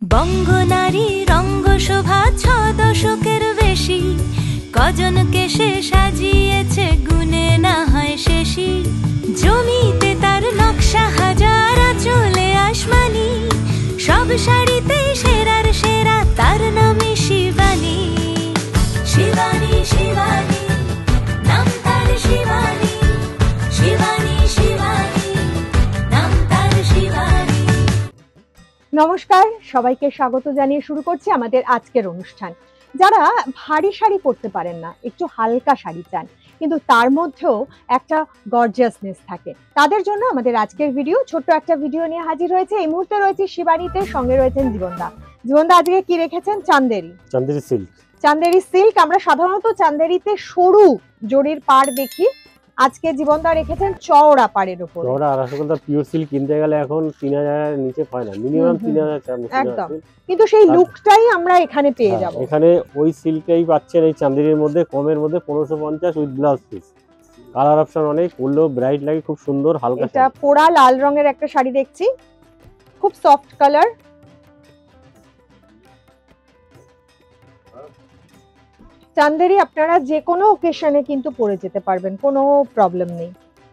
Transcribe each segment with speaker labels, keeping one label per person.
Speaker 1: বঙ্গনারী রঙ্গশোভা ৬ দশকের বেশি, কজনকে সে সাজিয়েছে গুনে না হয় শেষই। জমিতে তার নকশা হাজার, চলে আসমানি, সব শাড়িতে সেরার সেরা, তার নামে শিবানী। শিবানী শিবানী নাম তার, শিবানী শিবানী শিবানী নাম তার, শিবানী।
Speaker 2: নমস্কার, সবাইকে স্বাগত জানিয়ে শুরু করছি আমাদের আজকের অনুষ্ঠান। যারা ভারী শাড়ি পরতে পারেন না, একটু হালকা শাড়ি চান, কিন্তু তার মধ্যেও একটা গর্জিয়াসনেস থাকে, তাদের জন্য আমাদের আজকের ভিডিও। ছোট্ট একটা ভিডিও নিয়ে হাজির হয়েছে। এই মুহূর্তে রয়েছে শিবানীতে, সঙ্গে রয়েছেন জীবনদা। জীবনদা, আজকে কি রেখেছেন? চান্দেরি
Speaker 3: সিল্ক।
Speaker 2: চান্দেরি সিল্ক। আমরা সাধারণত চান্দেরিতে সরু জরির পাড় দেখি, আজকে জীবনদা রেখেছেন চওড়া পাড়ের উপর।
Speaker 3: চওড়া আর আসলে পিওর সিল্ক কিনতে গেলে এখন ৩০০০ এর নিচে পায় না, মিনিমাম ৩০০০।
Speaker 2: একদম, কিন্তু সেই লুকটাই আমরা এখানে পেয়ে যাব।
Speaker 3: এখানে ওই সিল্কটাই পাচ্ছেন এই চান্দেরির মধ্যে, কমের মধ্যে ১৫৫০ with blouse piece. Colour option অনেক, পরলেও ব্রাইট লাগে, খুব সুন্দর হালকা।
Speaker 2: এটা পোড়া লাল রঙের একটা শাড়ি দেখছি, খুব সফট কালার। চান্দেরি আপনারা যে কোনো ওকেশনে কিন্তু পরে যেতে পারবেন, কোনো প্রবলেম নেই,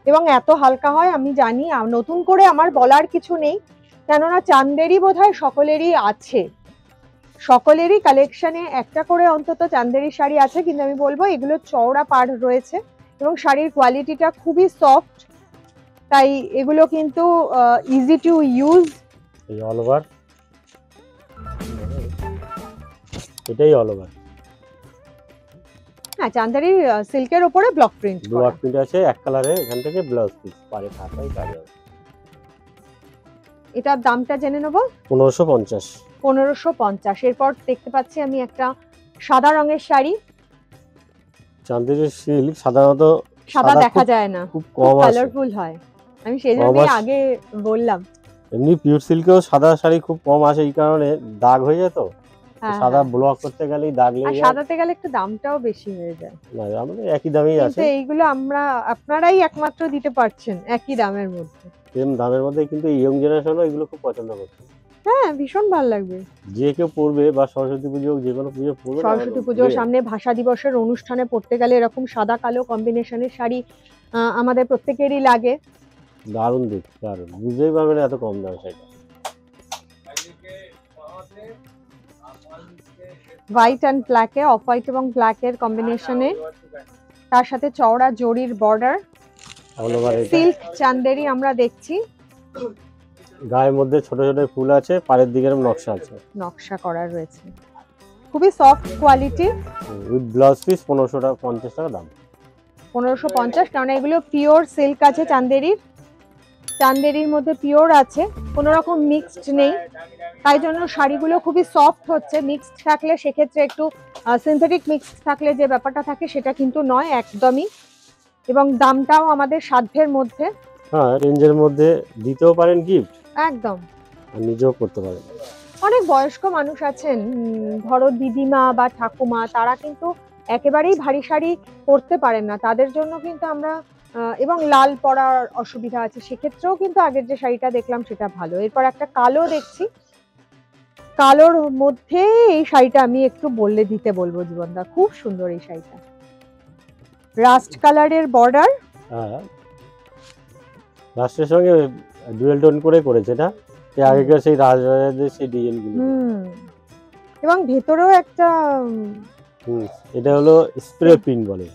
Speaker 2: এবং এত হালকা হয় আমি জানি। নতুন করে আমার বলার কিছু নেই, কেননা চান্দেরি বোধহয় সকলেরই আছে, সকলেরই কালেকশনে একটা করে অন্তত চান্দেরি শাড়ি আছে। কিন্তু আমি বলবো এগুলো চওড়া পাড় রয়েছে এবং শাড়ির কোয়ালিটিটা খুবই সফট, তাই এগুলো কিন্তু ইজি টু ইউজ।
Speaker 3: এই অল ওভার, এটাই অল ওভার।
Speaker 2: হ্যাঁ, চান্দেরি সিল্কের উপরে ব্লক প্রিন্ট
Speaker 3: আছে এক কালারে, এখান থেকে ব্লাউজ পিস পারে থাকাই কাজ হবে।
Speaker 2: এটার দামটা জেনে নেব।
Speaker 3: ১৫৫০।
Speaker 2: ১৫৫০। এরপর দেখতে পাচ্ছি আমি একটা সাদা রঙের শাড়ি।
Speaker 3: চান্দেরি সিল্ক সাধারণত
Speaker 2: সাদা দেখা যায় না,
Speaker 3: খুব কম
Speaker 2: কালারফুল হয়, আমি সেই জন্যই আগে বললাম।
Speaker 3: এমনি পিওর সিল্কেও সাদা শাড়ি খুব কম আসে, এই কারণে দাগ হয়ে যায়। তো সাদা ব্লক করতে গেলেই দাগ লেগে যায়,
Speaker 2: সাদাতে গেলে একটু দামটাও বেশি হয়ে যায়।
Speaker 3: না আমাদের একই দামেই আছে,
Speaker 2: কিন্তু এইগুলো আপনারাই একমাত্র দিতে পারছেন একই দামের মধ্যে,
Speaker 3: সেম দামের মধ্যে। কিন্তু ইয়ং জেনারেশনও এগুলো খুব পছন্দ করছে।
Speaker 2: হ্যাঁ, ভীষণ ভালো লাগবে।
Speaker 3: যে কেউ পরবে, বা সরস্বতী পুজো, যে কোনো পুজো পরবে।
Speaker 2: সরস্বতী পুজোর সামনে, ভাষা দিবসের অনুষ্ঠানে পড়তে গেলে এরকম সাদা কালো কম্বিনেশনের শাড়ি আমাদের প্রত্যেকেরই লাগে।
Speaker 3: দারুণ দিক, দারুণ, বুঝতেই পারবে না এত কম দাম সেটা।
Speaker 2: হোয়াইট অ্যান্ড ব্ল্যাকে, অফ হোয়াইট এবং ব্ল্যাকের কম্বিনেশনে, তার সাথে চওড়া জরির বর্ডার, সিল্ক চান্দেরি আমরা দেখছি।
Speaker 3: গায়ের মধ্যে ছোট ছোট ফুল আছে, পাড়ের দিকে নকশা আছে,
Speaker 2: নকশা করা রয়েছে, খুবই soft quality.
Speaker 3: With blouse piece ১৫৫০ টাকা দাম।
Speaker 2: ১৫৫০, কারণ এগুলো পিওর সিল্ক আছে চান্দেরির। চান্দেরির মধ্যে পিওর আছে, কোনো রকম মিক্সড নেই, তাই জন্য শাড়িগুলো খুবই সফট হচ্ছে। মিক্সড থাকলে সেক্ষেত্রে একটু সিনথেটিক মিক্সড থাকলে যে ব্যাপারটা থাকে সেটা কিন্তু নয় একদমই, এবং দামটাও আমাদের সাধ্যের মধ্যে।
Speaker 3: হ্যাঁ, রেঞ্জের মধ্যে দিতেও পারেন গিফট,
Speaker 2: একদম,
Speaker 3: আর নিজেও করতে পারেন।
Speaker 2: অনেক বয়স্ক মানুষ আছেন, ধরো দিদিমা বা ঠাকুমা, তারা কিন্তু একেবারেই ভারী শাড়ি পরতে পারেন না, তাদের জন্য কিন্তু আমরা, এবং লাল পরার অসুবিধা আছে, সেক্ষেত্রেও কিন্তু আগের যে শাড়িটা দেখলাম সেটা ভালো। এরপর একটা কালো দেখছি, কালোর মধ্যে এই শাড়িটা আমি একটু দিতে বলবো জীবনদা, খুব সুন্দর এই শাড়িটা, রাস্ট কালারের বর্ডার।
Speaker 3: হ্যাঁ, রাস্টের সঙ্গে ডুয়েল টোন করে করেছে না, আগেকার সেই রাজরাজাদের সেই ডিজাইনগুলো।
Speaker 2: এবং ভেতরেও একটা,
Speaker 3: এটা হলো স্প্রে প্রিন্ট বলে,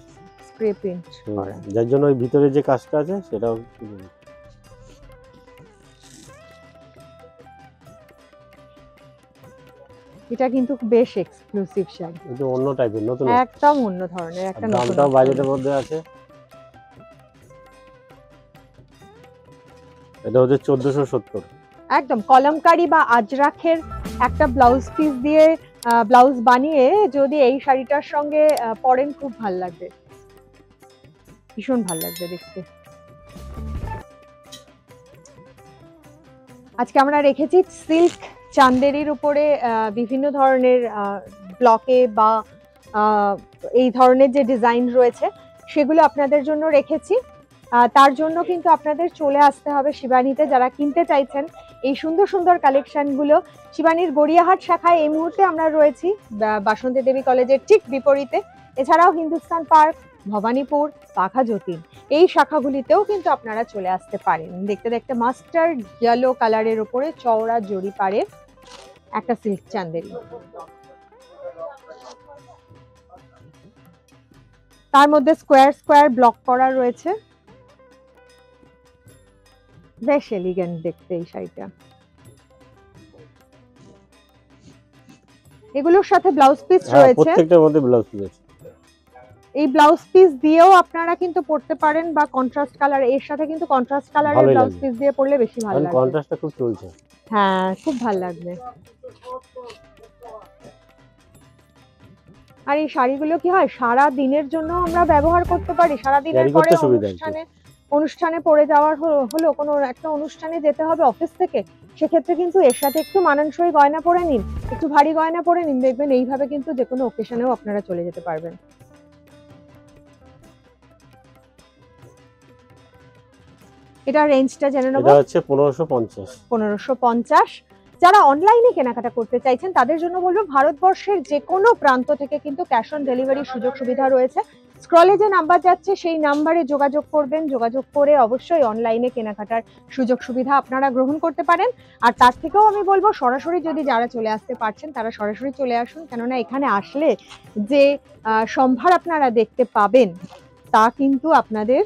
Speaker 2: স্প্রে প্রিন্ট,
Speaker 3: যার জন্য ওই ভিতরে যে কাজটা আছে সেটাও।
Speaker 2: এটা কিন্তু বেশ এক্সক্লুসিভ শাড়ি,
Speaker 3: এটা অন্য টাইপের, নতুন,
Speaker 2: একদম অন্য ধরনের একটা,
Speaker 3: দামটাও বাজেটের মধ্যে আছে। এটা হচ্ছে ১৪৭০।
Speaker 2: একদম কলমকারি বা আজরাখের একটা ব্লাউজ পিস দিয়ে ব্লাউজ বানিয়ে যদি এই শাড়িটার সঙ্গে পরেন, খুব ভাল লাগবে, ভীষণ ভাল লাগবে দেখতে। আজকে আমরা রেখেছি সিল্ক চান্দেরির উপরে বিভিন্ন ধরনের ব্লকে বা এই ধরনের যে ডিজাইন রয়েছে সেগুলো আপনাদের জন্য রেখেছি। তার জন্য কিন্তু আপনাদের চলে আসতে হবে শিবানীতে, যারা কিনতে চাইছেন এই সুন্দর সুন্দর কালেকশন গুলো শিবানীর গড়িয়াহাট শাখায় এই মুহূর্তে আমরা রয়েছি বাসন্তী দেবী কলেজের ঠিক বিপরীতে। এছাড়াও হিন্দুস্তান পার্ক, ভবানীপুর, পাখা যতীন এই শাখাগুলিতেও কিন্তু আপনারা চলে আসতে পারেন। দেখতে দেখতে মাস্টার্ড ইয়েলো কালারের উপরে চওড়া জড়ি পাড়ের একটা সিল্ক চান্দেরি, তার মধ্যে স্কোয়ার স্কোয়ার ব্লক করা রয়েছে, বেশ এলিগেন্ট দেখতে এই শাড়িটা। এগুলোর সাথে ব্লাউজ পিস রয়েছে,
Speaker 3: প্রত্যেকটার মধ্যে ব্লাউজ পিস আছে।
Speaker 2: এই ব্লাউজ পিস দিয়েও আপনারা কিন্তু পরতে পারেন বা কন্ট্রাস্ট কালার, এর সাথে কিন্তু কন্ট্রাস্ট কালারের ব্লাউজ পিস দিয়ে পরলে বেশি ভালো লাগবে।
Speaker 3: কন্ট্রাস্টটা খুব চলছে।
Speaker 2: হ্যাঁ, খুব ভালো লাগবে। আর এই শাড়িগুলো কি হয় সারা দিনের জন্য আমরা ব্যবহার করতে পারি, সারা দিনের পরে অনুষ্ঠানে পরে যাওয়ার হলো কোনো একটা অনুষ্ঠানে যেতে হবে অফিস থেকে, সেক্ষেত্রে কিন্তু এর সাথে একটু মানানসই গয়না পরে নিন, একটু ভারী গয়না পরে নিন, দেখবেন এইভাবে কিন্তু যে কোনো অকেশনেও আপনারা চলে যেতে পারবেন। এটা রেঞ্জটা জেনে নেব।
Speaker 3: এটা হচ্ছে 1550।
Speaker 2: 1550। যারা অনলাইনে কেনাকাটা করতে চাইছেন তাদের জন্য বলবো ভারতবর্ষের যে কোনো প্রান্ত থেকে কিন্তু ক্যাশ অন ডেলিভারির সুযোগ সুবিধা রয়েছে। স্ক্রলে যে নাম্বার যাচ্ছে সেই নাম্বারে যোগাযোগ করবেন, যোগাযোগ করে অবশ্যই অনলাইনে কেনাকাটার সুযোগ সুবিধা আপনারা গ্রহণ করতে পারেন। আর তার থেকেও আমি বলবো সরাসরি যদি যারা চলে আসতে পারছেন তারা সরাসরি চলে আসুন, কেননা এখানে আসলে যে সম্ভার আপনারা দেখতে পাবেন তা কিন্তু আপনাদের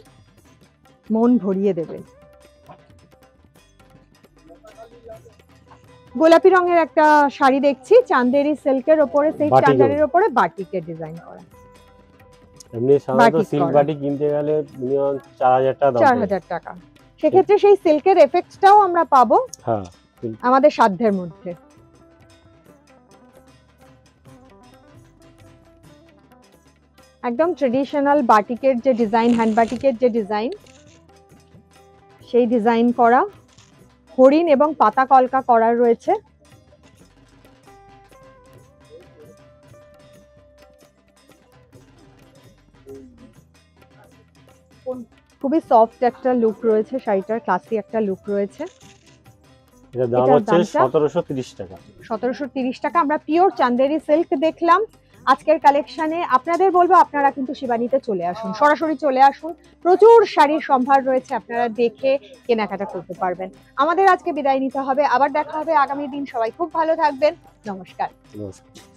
Speaker 2: মন ভরিয়ে দেবে। গোলাপি রঙের একটা শাড়ি দেখছি চান্দেরি সিল্কের উপরে, সেই চান্দেরির উপরে বাটিকের ডিজাইন করা।
Speaker 3: এমনি সাধারণত সিল্ক বাটিক কিনতে গেলে মিনিমাম 4000 টাকা দাম।
Speaker 2: 4000 টাকা। সেক্ষেত্রে সেই সিল্কের এফেক্টটাও আমরা পাবো
Speaker 3: হ্যাঁ
Speaker 2: আমাদের সাধ্যের মধ্যে। একদম ট্রেডিশনাল বাটিকের যে ডিজাইন, হ্যান্ড বাটিকের যে ডিজাইন, সেই ডিজাইন করা হরিণ এবং পাতা কলকা করা রয়েছে। খুবই সফট একটা লুক রয়েছে শাড়িটার, ক্লাসি একটা লুক রয়েছে।
Speaker 3: এটার দাম হচ্ছে 1730 টাকা।
Speaker 2: 1730 টাকা। আমরা পিওর চান্দেরি সিল্ক দেখলাম আজকের কালেকশনে। আপনাদের বলবো আপনারা কিন্তু শিবানীতে চলে আসুন, সরাসরি চলে আসুন, প্রচুর শাড়ির সম্ভার রয়েছে, আপনারা দেখে কেনাকাটা করতে পারবেন। আমাদের আজকে বিদায় নিতে হবে, আবার দেখা হবে আগামী দিন। সবাই খুব ভালো থাকবেন, নমস্কার।
Speaker 3: নমস্কার।